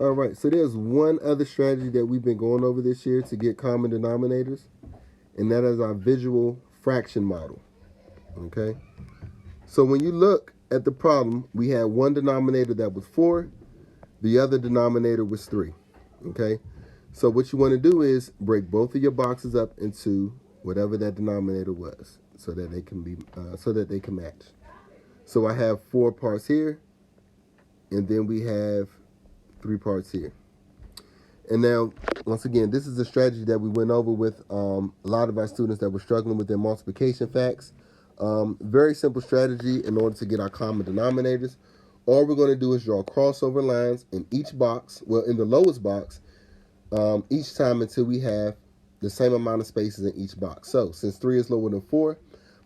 All right, so there's one other strategy that we've been going over this year to get common denominators, and that is our visual fraction model. Okay, so when you look at the problem, we had one denominator that was 4, the other denominator was 3. Okay, so what you want to do is break both of your boxes up into whatever that denominator was, so that they can match. So I have 4 parts here, and then we have 3 parts here. And now, once again, this is a strategy that we went over with a lot of our students that were struggling with their multiplication facts. Very simple strategy in order to get our common denominators. All we're going to do is draw crossover lines in each box, well, in the lowest box, each time until we have the same amount of spaces in each box. So, since 3 is lower than 4,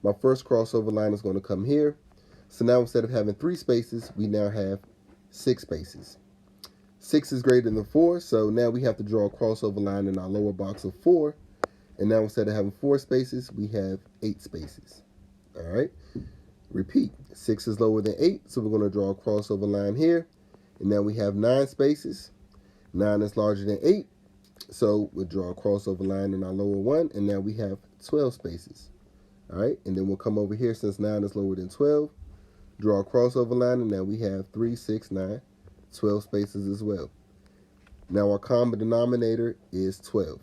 my first crossover line is going to come here. So now instead of having 3 spaces, we now have 6 spaces. 6 is greater than 4, so now we have to draw a crossover line in our lower box of 4. And now instead of having 4 spaces, we have 8 spaces. All right? Repeat. 6 is lower than 8, so we're going to draw a crossover line here. And now we have 9 spaces. 9 is larger than 8, so we'll draw a crossover line in our lower one, and now we have 12 spaces. All right? And then we'll come over here, since 9 is lower than 12, draw a crossover line, and now we have 3, 6, 9, 12 spaces as well. Now our common denominator is 12.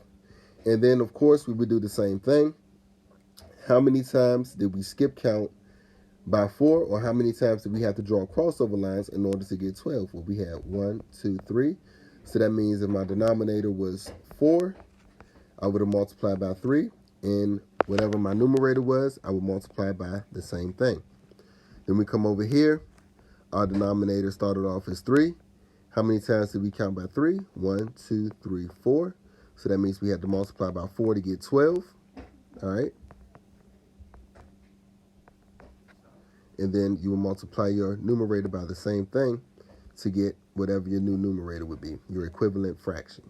And then, of course, we would do the same thing. How many times did we skip count by 4, or how many times did we have to draw crossover lines in order to get 12? Well, we had 1, 2, 3. So that means if my denominator was 4, I would have multiplied by 3. And whatever my numerator was, I would multiply by the same thing. Then we come over here. Our denominator started off as 3. How many times did we count by 3? 1, 2, 3, 4. So that means we had to multiply by 4 to get 12. All right. And then you will multiply your numerator by the same thing to get whatever your new numerator would be, your equivalent fraction.